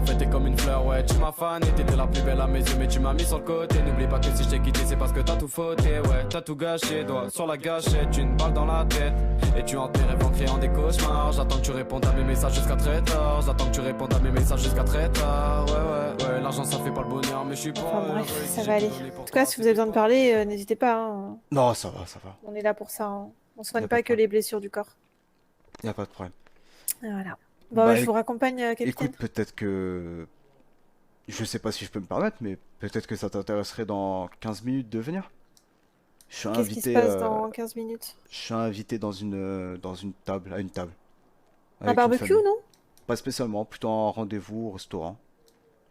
en fait t'es comme une fleur, ouais, tu m'as fané. T'étais la plus belle à mes yeux, mais tu m'as mis sur le côté. N'oublie pas que si je t'ai quitté, c'est parce que t'as tout fauté, ouais. T'as tout gâché, doigt sur la gâchette, une balle dans la tête. Et tu hantes mes rêves en créant des cauchemars. J'attends que tu répondes à mes messages jusqu'à très tard. J'attends que tu répondes à mes messages jusqu'à très tard. Ouais, l'argent ça fait pas le bonheur, mais je suis pas. Enfin bref, ça va aller. En tout cas, si vous avez besoin de parler, n'hésitez pas. Hein. Non, ça va, ça va. On est là pour ça. Hein. On soigne Y a pas pas de que les blessures du corps. Y a pas de problème. Et voilà. Bon, Bah, je vous raccompagne, capitaine. Écoute, peut-être que... Je sais pas si je peux me permettre, mais peut-être que ça t'intéresserait dans 15 minutes de venir. Je suis Qu'est-ce qui se invité, passe dans 15 minutes? je suis invité dans une table, à une table. Un Avec une barbecue, famille. non? Pas spécialement, plutôt un rendez-vous au restaurant,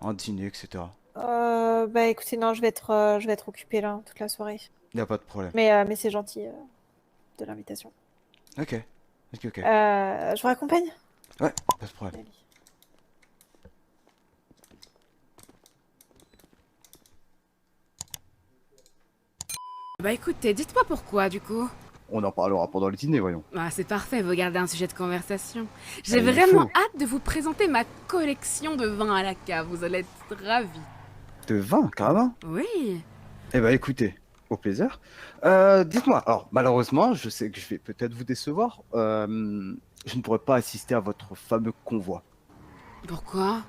un dîner, etc. Bah écoutez, non, je vais être occupée là toute la soirée. Y a pas de problème. Mais c'est gentil de l'invitation. Ok, ok. Je vous raccompagne? Ouais, pas de problème. Allez. Bah écoutez, dites-moi pourquoi du coup. On en parlera pendant le dîner, voyons. Ah, c'est parfait, vous gardez un sujet de conversation. J'ai Il vraiment faut. hâte de vous présenter ma collection de vins à la cave, vous allez être ravis. De vin, carrément. Oui. Eh ben écoutez, au plaisir. Dites-moi, alors malheureusement, je sais que je vais peut-être vous décevoir. Je ne pourrai pas assister à votre fameux convoi. Pourquoi?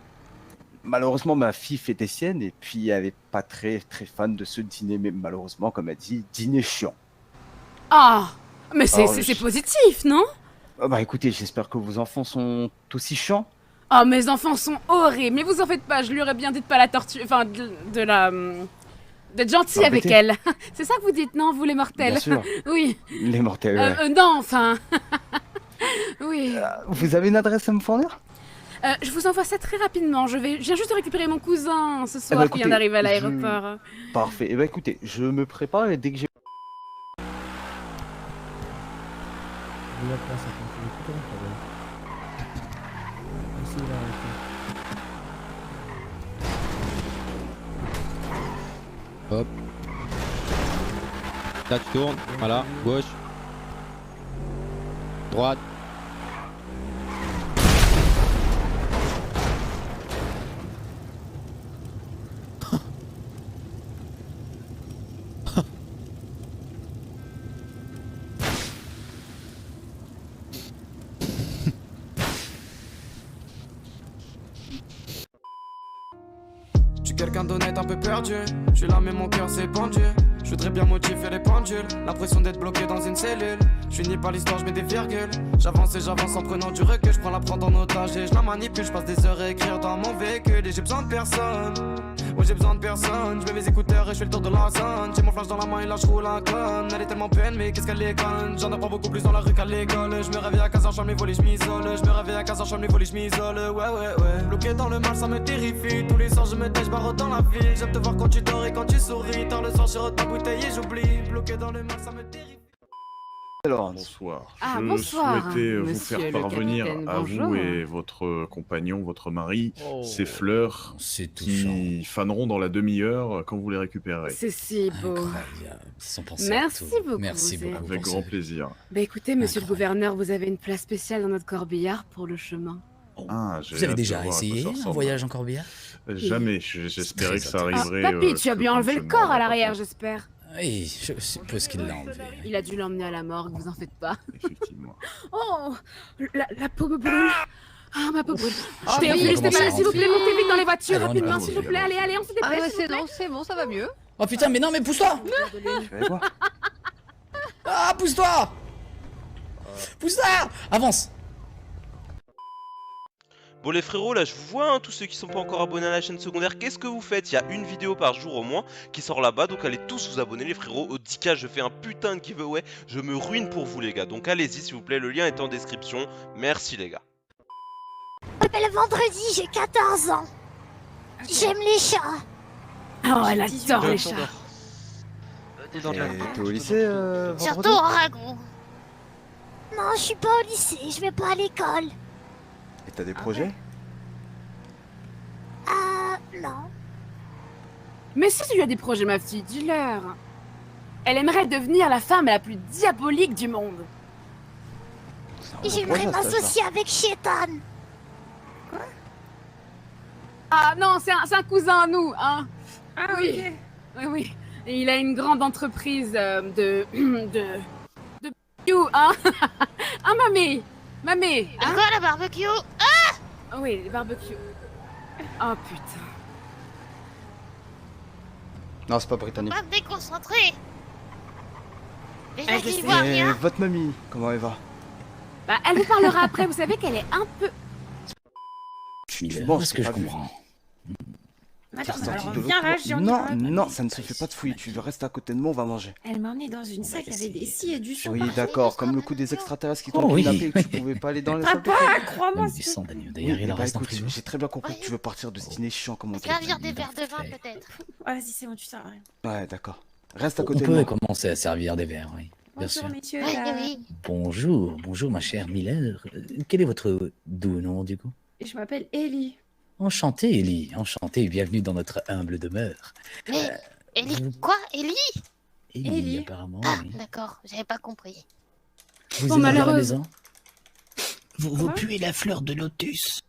Malheureusement, ma fille fait des siennes et puis elle est pas très fan de ce dîner, mais malheureusement, comme elle dit, dîner chiant. Ah, mais Alors, c'est positif, non? Ah bah écoutez, j'espère que vos enfants sont aussi chiants. Oh, mes enfants sont horribles, mais vous en faites pas, je lui aurais bien dit de pas la torturer, enfin d'être gentil avec Embêter. elle. C'est ça que vous dites, non, vous les mortels? Bien sûr, Oui. les mortels. Ouais. Non, enfin. Oui. Vous avez une adresse à me fournir? Je vous envoie ça très rapidement. Je viens juste de récupérer mon cousin ce soir bah, qui vient écoutez, d'arriver à l'aéroport. Parfait. Eh ben écoutez, je me prépare et dès que j'ai... La place à continuer tout le temps, ici, là, Hop. Là tu tournes, voilà, gauche. Droite. Je suis quelqu'un d'honnête un peu perdu. Je suis là mais mon cœur s'est pendu. Je voudrais bien motiver les pendules. L'impression d'être bloqué dans une cellule. Je finis par l'histoire, je mets des virgules. J'avance et j'avance en prenant du recul. Je prends la prendre en otage et je la manipule. Je passe des heures à écrire dans mon véhicule. Et j'ai besoin de personne. Moi j'ai besoin de personne. Je mets mes écouteurs et je fais le tour de la zone. J'ai mon flash dans la main et là je roule un con. Elle est tellement peine mais qu'est-ce qu'elle est conne. J'en apprends beaucoup plus dans la rue qu'à l'école. Je me réveille à 15h, chambre les volets, je m'isole. Je me réveille à 15h, chambre les volets, je m'isole. Ouais. Bloqué dans le mal, ça me terrifie. Tous les soirs je me tais, je barre dans la ville. J'aime te voir quand tu dors et quand tu souris. Tard le soir, je ta bouteille et j'oublie. Bloqué dans le mal, ça me terrifie. Alors, Bonsoir. Ah, Je bonsoir, souhaitais vous monsieur faire le parvenir capitaine, à bonjour. vous et votre compagnon, votre mari, Oh, ces fleurs C'est touchant. qui faneront dans la demi-heure quand vous les récupérerez. C'est si beau. Incroyable. Ils sont pensés Merci à tout. beaucoup, Merci c'est- beaucoup. Avec pour grand ce- plaisir. Bah écoutez, monsieur le Incroyable. gouverneur, vous avez une place spéciale dans notre corbillard pour le chemin. Oh. Ah, j'ai Vous avez hâte de déjà voir à quoi essayé ça un ressemble. voyage en corbillard? Jamais. J'espérais que ça très Ah, arriverait. papy, tu as que bien le enlevé le fonctionnement corps à va l'arrière, pas j'espère. Oui, je suppose qu'il l'a enlevé. Il a dû l'emmener à la morgue, vous en faites pas. Effectivement. Oh, la peau me brûle. Ah, ma peau brûle. Ah, Théophile, oui, Stéphane, comment ça, s'il vous plaît, montez vite dans les voitures, Allez, on y va, rapidement, on y s'il va, vous plaît. on y va. Allez, on se Ah dépêche. ouais, s'il vous plaît. c'est bon, ça va mieux. Oh putain, mais non, mais pousse-toi! tu vas voir. Ah, pousse-toi! Pousse-toi! Avance! Bon les frérots, là je vous vois, hein, tous ceux qui sont pas encore abonnés à la chaîne secondaire, qu'est-ce que vous faites? Il y a une vidéo par jour au moins qui sort là-bas, donc allez tous vous abonner les frérots. Au 10K je fais un putain de giveaway, je me ruine pour vous les gars, donc allez-y s'il vous plaît, le lien est en description. Merci les gars. Le vendredi, j'ai 14 ans. J'aime les chats. Oh, elle adore les chats. T'es au lycée Surtout vendredi? en ragon. Non, je suis pas au lycée, je vais pas à l'école. Et t'as des projets? Ah, non. Mais si tu as des projets, ma fille, dis-leur. Elle aimerait devenir la femme la plus diabolique du monde. C'est un bon J'aimerais projet, ça, m'associer avec Chétan. Ah non, c'est un cousin à nous, hein. Ah Oui. Oui, oui. Et il a une grande entreprise de barbecue, hein. Ah, mamie. Mamie. C'est quoi la barbecue? Ah oui, les barbecues. Oh putain. Non, c'est pas britannique. Pas me déconcentrer. Déjà je j'y sais. vois Et rien. votre mamie, comment elle va? Bah, elle vous parlera après, vous savez qu'elle est un peu... Bon, Est-ce que je pas vu. comprends? Attends, Sorti alors de viens là, l'autre- je dis on y Non, va. non, ça ne se fait pas de fouiller. Tu restes à côté de moi, on va manger. Elle m'a emmené dans une salle avec des scies et du sang. Oui, partout. d'accord, comme le coup des extraterrestres qui t'ont Oh oui. kidnappé et que tu pouvais pas aller dans les salles de Papa, classe. crois-moi. Même du sang d'agneau. D'ailleurs, Oui, il en bah reste un écoute, frigo. j'ai très bien compris que tu veux partir de ce dîner chiant comme on dit. Servir des verres de vin peut-être. Ah, vas-y, c'est bon, tu sers à rien. Ouais, d'accord. Reste à On côté de peut moi. commencer à servir des verres, oui. Bien Bonjour, sûr. messieurs. Oui, là. oui. Bonjour, bonjour ma chère Miller. Quel est votre doux nom du coup? Je m'appelle Ellie. Enchanté Ellie, enchanté et bienvenue dans notre humble demeure. Mais Ellie, quoi? Ellie? Ellie, Ellie. apparemment. Ah, oui. d'accord, j'avais pas compris. Vous Bon, êtes bien à la malheureuse. maison? Vous Quoi puez la fleur de lotus.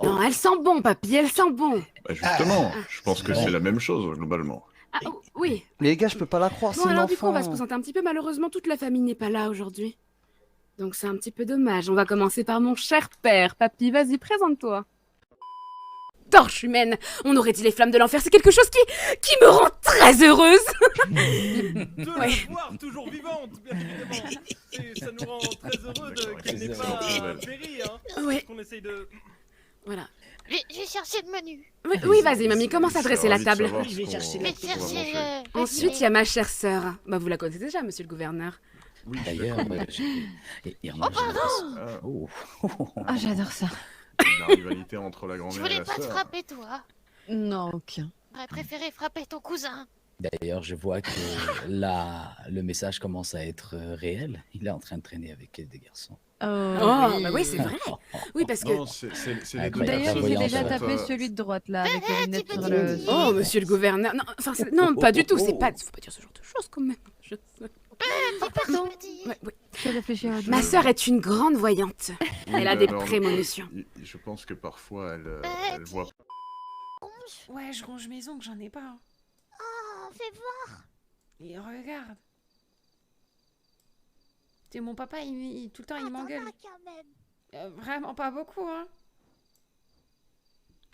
Non, elle sent bon, papy, elle sent bon. Bah, justement, je pense que Bon. c'est la même chose globalement. Ah, oh, oui. Mais les gars, je peux pas la croire, Bon, c'est alors du coup, on va se l'enfant. présenter un petit peu. Malheureusement, toute la famille n'est pas là aujourd'hui. Donc c'est un petit peu dommage. On va commencer par mon cher père. Papy, vas-y, présente-toi. Torche humaine. On aurait dit les flammes de l'enfer. C'est quelque chose qui me rend très heureuse. De Ouais. la voir toujours vivante, bien évidemment. Et ça nous rend très heureux qu'elle n'ait pas péri, hein. Ouais, Qu'on essaye de... voilà. Je vais chercher le menu. Oui, vas-y, mamie, commence à dresser la table. Je vais chercher le Ensuite, il y a ma chère sœur. Bah, vous la connaissez déjà, monsieur le gouverneur. Oui, D'ailleurs, Oh. Ah, j'adore ça. La rivalité entre la Je grand-mère et voulais la pas te sœur. frapper toi. Non, aucun. J'aurais préféré frapper ton cousin. D'ailleurs, je vois que là, le message commence à être réel. Il est en train de traîner avec des garçons. Oh, bah oui, c'est vrai. Oui, parce que... Non, c'est les deux D'ailleurs, personnes j'ai qui déjà sont, tapé celui de droite là, avec les lunettes sur le- Oh, monsieur le gouverneur. Non, enfin, non, pas du tout. C'est pas... Faut pas dire ce genre de choses, quand même. Pardon. Ouais, oui. Je réfléchis à Ma sœur est une grande voyante. Elle a mais des alors, prémonitions. Je pense que parfois elle voit. Ouais, je ronge mes ongles, j'en ai pas. Hein. Oh, fais voir. Et regarde. C'est mon papa, tout le temps, il m'engueule. Quand même. Vraiment pas beaucoup, hein.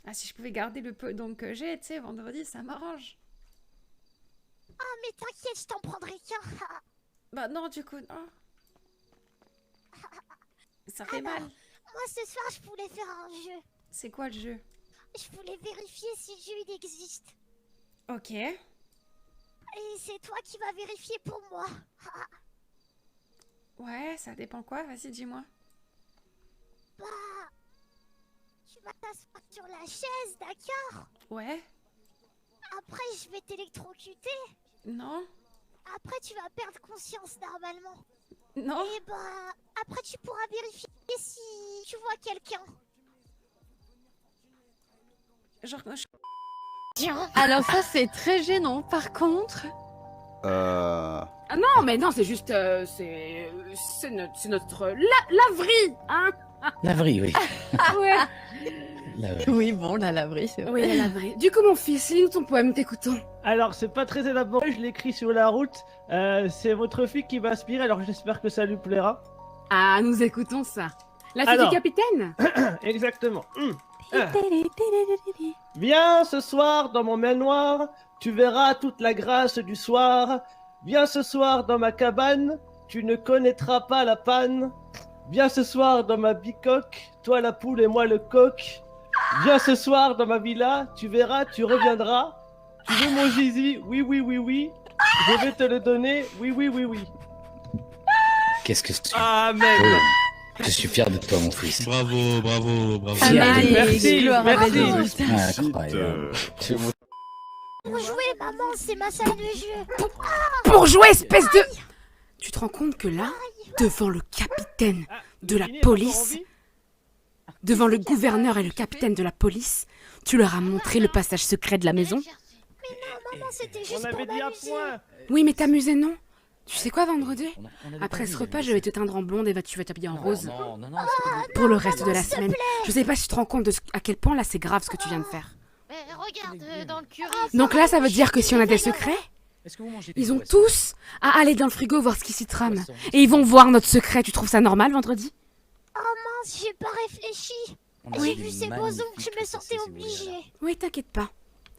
Ah, si je pouvais garder le peu donc que j'ai, tu sais, vendredi, ça m'arrange. Ah, mais t'inquiète, je t'en prendrai qu'un. Bah non, du coup, non. Ça fait mal. Moi, ce soir, je voulais faire un jeu. C'est quoi le jeu? Je voulais vérifier si le jeu il existe. Ok. Et c'est toi qui vas vérifier pour moi. Ouais, ça dépend quoi, vas-y, dis-moi. Bah, tu vas t'asseoir sur la chaise, d'accord? Ouais. Après, je vais t'électrocuter. Non. Après, tu vas perdre conscience normalement. Non. Et bah, après, tu pourras vérifier si tu vois quelqu'un. Genre, Tiens. alors ça, c'est très gênant. Par contre... Ah non, mais non, c'est juste... c'est notre laverie, hein. Laverie, oui. Ouais. Laverie. Oui, bon, la laverie, c'est Oui, la laverie. Du coup, mon fils, lis-nous ton poème, t'écoutons. Alors, c'est pas très élaboré, je l'écris sur la route. C'est votre fille qui m'a inspiré, alors j'espère que ça lui plaira. Ah, nous écoutons ça. La fille Alors. du capitaine. Exactement. Viens ce soir dans mon manoir, tu verras toute la grâce du soir. Viens ce soir dans ma cabane, tu ne connaîtras pas la panne. Viens ce soir dans ma bicoque, toi la poule et moi le coq. Viens ce soir dans ma villa, tu verras, tu reviendras. Tu veux mon gizi? Oui, oui, oui, oui. Je vais te le donner, oui, oui, oui, oui. Qu'est-ce que c'est? Amen. Je suis fier de toi, mon fils. Bravo, bravo, bravo. Fier de toi. Merci, gloire à merci. Dieu. Ah, Cite, incroyable. Pour jouer, maman, c'est ma salle de jeu. Pour jouer, espèce de... Tu te rends compte que là, devant le capitaine de la police, devant le gouverneur et le capitaine de la police, tu leur as montré le passage secret de la maison? Mais non, maman, c'était juste On avait pour dit un m'amuser. point. Oui, mais t'amuser, non? Tu sais quoi, vendredi? On avait Après pas ce dit, repas, mais je vais te teindre en blonde et tu vas t'habiller en rose. Non, non, non. Pour le reste de la s'il te semaine. Je sais pas si tu te rends compte de à quel point là c'est grave ce que tu viens de faire. regarde dans le curry. Donc là, ça veut dire que si on a des secrets, Est-ce que vous mangez ils des ont poissons tous à aller dans le frigo voir ce qui s'y trame. Poissons. Et ils vont voir notre secret. Tu trouves ça normal vendredi? Mince, j'ai pas réfléchi. On a J'ai des vu ces beaux magnifiques ongles, je me sentais saucisses, oui, voilà. obligée. Oui, t'inquiète pas.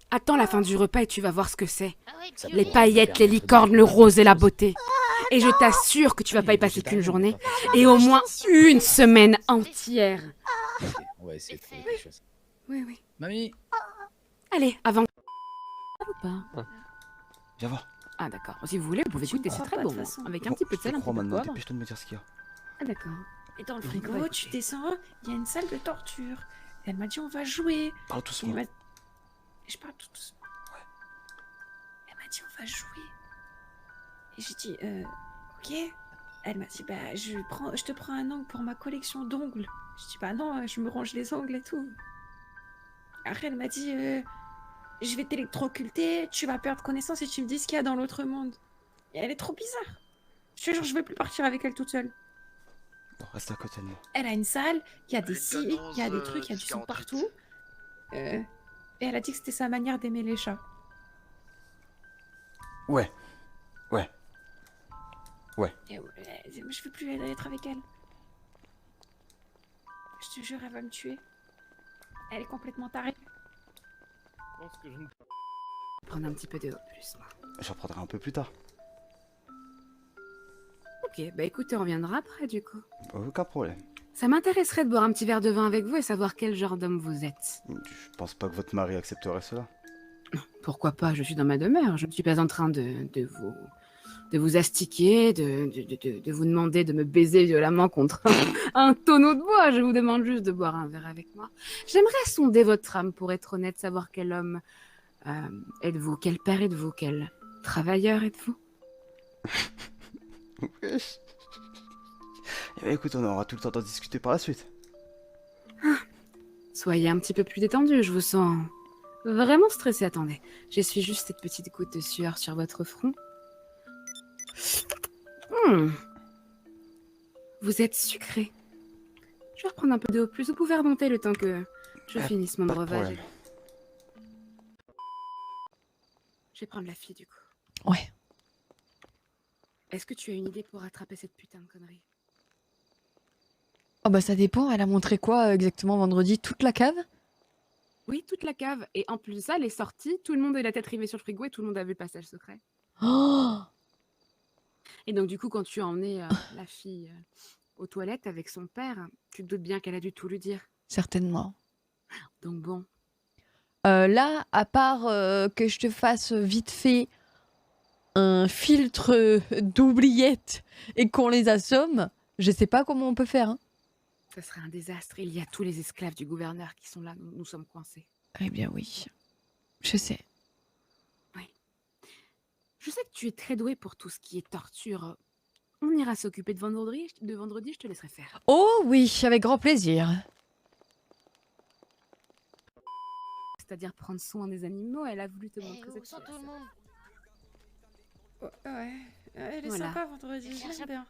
Attends la fin du repas et tu vas voir ce que c'est. Ah ouais, Ça Les pourrait paillettes, les permettre de licornes, le découvrir rose et la des choses. beauté. Et je t'assure que tu vas pas y passer qu'une journée. Non, Et au moins une semaine entière. on va essayer de trouver C'est quelque chose. Oui, oui. Mamie, Allez, avant. Ou pas? Viens voir. Ah d'accord. Si vous voulez, vous pouvez goûter, c'est crois très pas, de bon. toute façon. Avec un Bon, petit peu je de te sel, un crois peu de maintenant, poivre. dépêche-toi de me dire ce qu'il y a. Ah d'accord. Et dans le Oui, frigo, bah, tu écoutez. descends, il y a une salle de torture. Elle m'a dit on va jouer. Parle Et doucement. je parle tout doucement. Elle m'a dit on va jouer. Et j'ai dit ok. Elle m'a dit bah je te prends un ongle pour ma collection d'ongles. Je dis bah non, je me range les ongles et tout. Après elle m'a dit je vais t'électrocuter, tu vas perdre connaissance et tu me dis ce qu'il y a dans l'autre monde. Et elle est trop bizarre. Je te jure, je vais plus partir avec elle toute seule. Bon, reste à côté de moi. Elle a une salle, il y a des scies, il y a des trucs, il y a du sang partout. Et elle a dit que c'était sa manière d'aimer les chats. Ouais. Et je veux plus être avec elle. Je te jure, elle va me tuer. Elle est complètement tarée. Je pense que je ne Prendre un petit peu de plus. moi. J'en prendrai un peu plus tard. Ok, bah écoutez, on reviendra après du coup. Aucun problème. Ça m'intéresserait de boire un petit verre de vin avec vous et savoir quel genre d'homme vous êtes. Je pense pas que votre mari accepterait cela. Pourquoi pas, je suis dans ma demeure. Je ne suis pas en train de vous astiquer, de vous demander de me baiser violemment contre un tonneau de bois. Je vous demande juste de boire un verre avec moi. J'aimerais sonder votre âme pour être honnête, savoir quel homme êtes-vous, quel père êtes-vous, quel travailleur êtes-vous. Wesh. Eh ben, écoute, on aura tout le temps d'en discuter par la suite. Soyez un petit peu plus détendu, je vous sens vraiment stressé. Attendez, j'essuie juste cette petite goutte de sueur sur votre front. Vous êtes sucré. Je vais reprendre un peu d'eau plus. Vous pouvez remonter le temps que je finisse mon pas de breuvage. problème. Je vais prendre la fille du coup. Ouais. Est-ce que tu as une idée pour rattraper cette putain de connerie? Oh bah ça dépend, elle a montré quoi exactement vendredi? Toute la cave? Oui, toute la cave. Et en plus de ça, elle est sortie. Tout le monde a eu la tête rivée sur le frigo et tout le monde a vu le passage secret. Oh Et donc, du coup, quand tu as emmené la fille aux toilettes avec son père, tu te doutes bien qu'elle a dû tout lui dire. certainement. Donc bon. Là, à part que je te fasse vite fait un filtre d'oubliettes et qu'on les assomme, je sais pas comment on peut faire. Hein. Ça serait un désastre. Il y a tous les esclaves du gouverneur qui sont là. Nous sommes coincés. Eh bien oui, je sais. Je sais que tu es très doué pour tout ce qui est torture. On ira s'occuper de vendredi, je te laisserai faire. Oh oui, avec grand plaisir. C'est-à-dire prendre soin des animaux, elle a voulu te montrer cette Où sont tout le pièce. monde? Ouais, elle est Voilà. sympa vendredi, j'aime bien.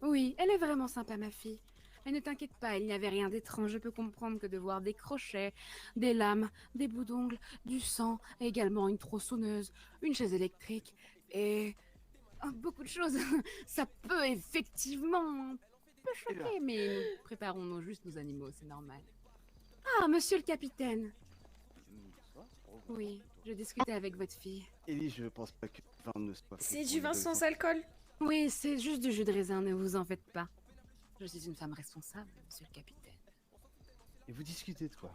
Oui, elle est vraiment sympa, ma fille. Mais ne t'inquiète pas, il n'y avait rien d'étrange. Je peux comprendre que de voir des crochets, des lames, des bouts d'ongles, du sang, et également une tronçonneuse, une chaise électrique et beaucoup de choses. Ça peut effectivement peu choquer, mais nous préparons juste nos animaux, c'est normal. Ah, monsieur le capitaine. Oui, je discutais avec votre fille. Ellie, je pense pas que le vin ne soit fait C'est pour du les vin deux sans ans. alcool? Oui, c'est juste du jus de raisin, ne vous en faites pas. Je suis une femme responsable, monsieur le capitaine. Et vous discutez de quoi?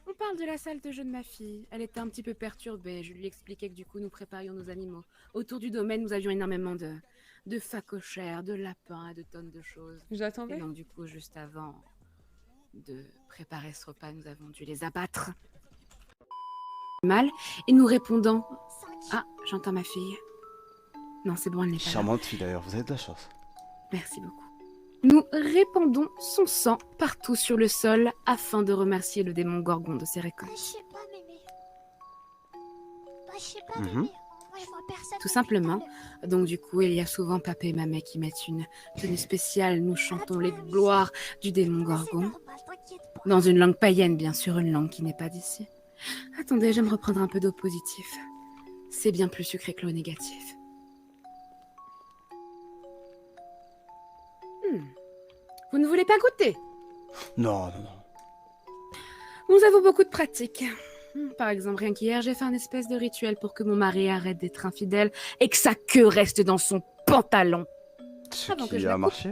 On parle de la salle de jeu de ma fille. Elle était un petit peu perturbée. Je lui expliquais que du coup, nous préparions nos animaux. Autour du domaine, nous avions énormément de phacochères, de lapins et de tonnes de choses. Et J'attendais. donc, du coup, juste avant de préparer ce repas, nous avons dû les abattre. Mal. Et nous répondant... Ah, j'entends ma fille. Non, c'est bon, elle n'est pas là. Charmante fille d'ailleurs, vous avez de la chance. Merci beaucoup. Nous répandons son sang partout sur le sol afin de remercier le démon Gorgon de ses Je récoltes. sais pas, mémé. Je sais pas, Mhm. mémé. Moi, je vois personne. Tout depuis simplement. tout à l'heure. Donc du coup, il y a souvent papa et maman qui mettent une tenue spéciale. Nous chantons les gloires du démon C'est Gorgon. normal, t'inquiète pas. Dans une langue païenne, bien sûr, une langue qui n'est pas d'ici. Attendez, je vais me reprendre un peu d'eau positive. C'est bien plus sucré que l'eau négative. Vous ne voulez pas goûter? Non, non, non. Nous avons beaucoup de pratiques. Par exemple, rien qu'hier, j'ai fait un espèce de rituel pour que mon mari arrête d'être infidèle et que sa queue reste dans son pantalon. Ce Avant que qui je a la marché.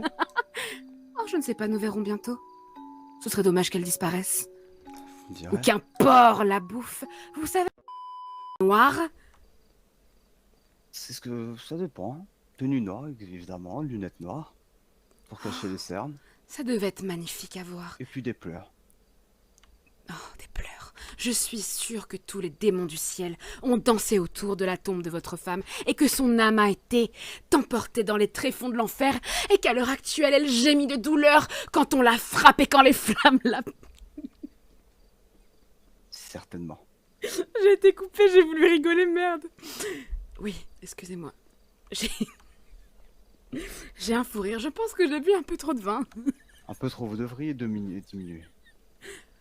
Oh, je ne sais pas, nous verrons bientôt. Ce serait dommage qu'elle disparaisse. Vous direz. Ou qu'un porc la bouffe. Vous savez, noir. C'est ce que ça dépend. Hein. Tenue noire, évidemment, lunettes noires pour cacher les cernes, Ça devait être magnifique à voir. et puis des pleurs. Oh, des pleurs. Je suis sûre que tous les démons du ciel ont dansé autour de la tombe de votre femme et que son âme a été emportée dans les tréfonds de l'enfer et qu'à l'heure actuelle, elle gémit de douleur quand on la frappe et quand les flammes la... Certainement. J'ai été coupée, j'ai voulu rigoler, merde. Oui, excusez-moi. J'ai un fou rire. Je pense que j'ai bu un peu trop de vin. Un peu trop, vous devriez diminuer.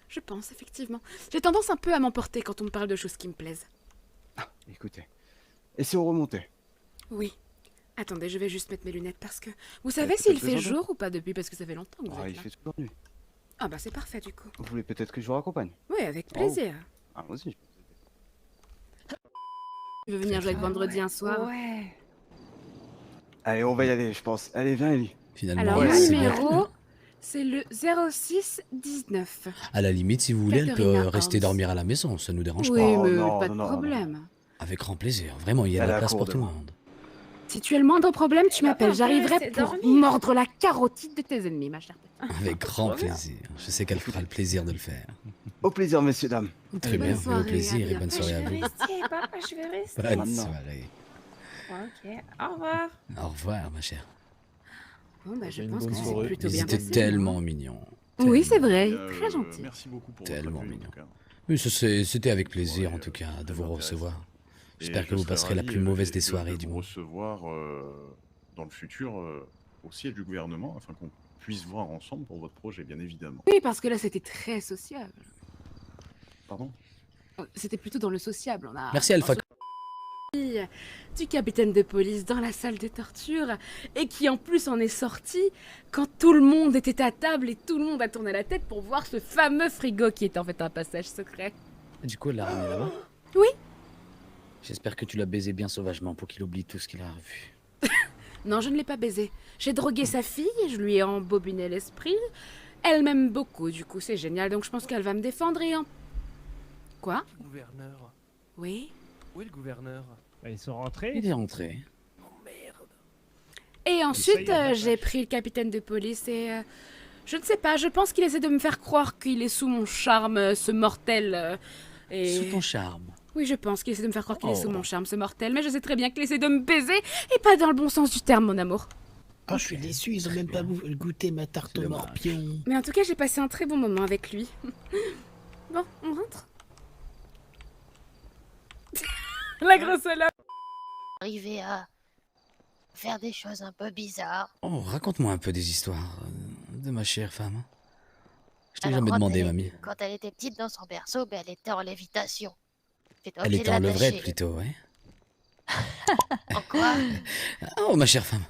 Je pense, effectivement. J'ai tendance un peu à m'emporter quand on me parle de choses qui me plaisent. Ah, écoutez. Et si on remontait? Oui. Attendez, je vais juste mettre mes lunettes parce que... Vous Ça savez peut s'il être fait besoin jour ou pas depuis? Parce que ça fait longtemps que vous Ah, êtes il là. fait toujours nuit. Ah bah c'est parfait du coup. Vous voulez peut-être que je vous raccompagne? Oui, avec plaisir. Ah, moi aussi. Tu veux venir jouer avec vendredi un soir? Ouais. Allez, on va y aller, je pense. Allez, viens, Ellie. Finalement, Alors, Ouais, mon c'est numéro, c'est le 0619. à la limite, si vous voulez, elle peut Katharina rester Holmes. dormir à la maison, ça nous dérange Oui, pas. Oh, mais non, pas de non, non, problème. Avec grand plaisir, vraiment, il y a de Elle la a place cours pour tout le demain. monde. Si tu as le moindre problème, tu Bah, m'appelles. on peut J'arriverai rester pour dormir. mordre la carotide de tes ennemis, ma chère. Avec grand plaisir. Je sais qu'elle fera le plaisir de le faire. Au plaisir, messieurs, dames. Très bonne bien, soirée, au plaisir à et bonne bientôt. soirée à Je vais vous. rester, papa, je vais rester. Bonne Maintenant. soirée. Ok, au revoir. Au revoir, ma chère. Bon, bah, je Une pense que bonne c'est soirée. plutôt Ils bien étaient passé. tellement mignons. Oui, c'est Tellement. vrai. Et, Très gentil. Merci beaucoup pour Tellement votre accueil, en mignon. tout cas. Oui, c'était avec plaisir, Ouais, en tout cas, de ça vous m'intéresse. recevoir. Et J'espère je que vous serais passerez la ravi, plus mauvaise des de soirées vous du monde. recevoir dans le futur au siège du gouvernement afin qu'on puisse voir ensemble pour votre projet, bien évidemment. Oui, parce que là, c'était très sociable. Pardon? C'était plutôt dans le sociable. On a Merci, Alpha. du capitaine de police dans la salle de torture et qui en plus en est sorti quand tout le monde était à table et tout le monde a tourné la tête pour voir ce fameux frigo qui est en fait un passage secret. Du coup, elle l'a ramené là-bas? Oui. J'espère que tu l'as baisé bien sauvagement pour qu'il oublie tout ce qu'il a revu. Non, je ne l'ai pas baisé. J'ai drogué sa fille, je lui ai embobiné l'esprit. Elle m'aime beaucoup, du coup c'est génial, donc je pense qu'elle va me défendre et en... Quoi? Gouverneur. Oui. Où est le gouverneur? Ils sont rentrés. Il est rentré. Et ensuite, Ça y est, j'ai pris le capitaine de police et... je ne sais pas, je pense qu'il essaie de me faire croire qu'il est sous mon charme, ce mortel. Et... Sous ton charme. Oui, je pense qu'il essaie de me faire croire qu'il est sous Oh. mon charme, ce mortel, mais je sais très bien qu'il essaie de me baiser, et pas dans le bon sens du terme, mon amour. Oh, je suis déçu, ils ont même pas goûté ma tarte C'est au dommage. morpion. Mais en tout cas, j'ai passé un très bon moment avec lui. Bon, on rentre. La grosse là. Arriver à faire des choses un peu bizarres. Oh, raconte-moi un peu des histoires de ma chère femme. Je t'ai Alors, jamais quand demandé, elle- mamie. Quand elle était petite dans son berceau, ben, elle était en lévitation. J'étais Elle obligée était de en levrette l'attacher. plutôt, ouais. En quoi? Oh, ma chère femme.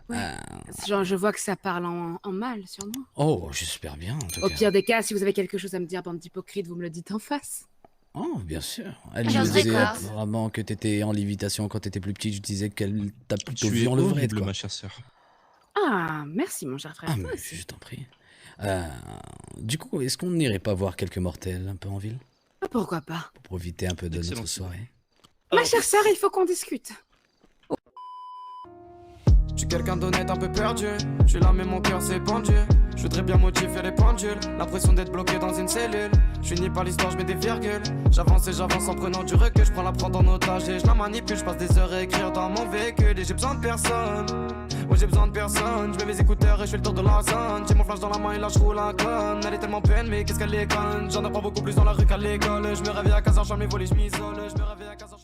Ouais. Ah, Genre, je vois que ça parle en mal sur moi. oh, j'espère bien, en tout Au cas. pire des cas, si vous avez quelque chose à me dire, bande d'hypocrites, vous me le dites en face. Oh, bien sûr. Elle J'en me sais disait quoi. apparemment que t'étais en lévitation quand t'étais plus petite. Je disais qu'elle t'a plutôt Tu vu es en levrette, horrible, quoi. ma chère sœur. Ah, merci mon cher frère. Ah, toi mais aussi. je t'en prie. Du coup, est-ce qu'on n'irait pas voir quelques mortels un peu en ville? Ah, pourquoi pas? Pour profiter un peu de Excellent. notre soirée. Ma chère sœur, il faut qu'on discute. Je suis quelqu'un d'honnête un peu perdu. Je suis là mais mon cœur s'est pendu. Je voudrais bien motiver les pendules. L'impression d'être bloqué dans une cellule. Je finis par l'histoire, je mets des virgules. J'avance et j'avance en prenant du recul. Je prends la prendre en otage et je la manipule. Je passe des heures à écrire dans mon véhicule. Et j'ai besoin de personne. Ouais, j'ai besoin de personne. Je mets mes écouteurs et je fais le tour de la zone. J'ai mon flash dans la main et là je roule un clone. Elle est tellement peine, mais qu'est-ce qu'elle est conne. J'en apprends beaucoup plus dans la rue qu'à l'école. Je me réveille à 15h, je ferme les volets, je m'isole. Je me réveille à 15h.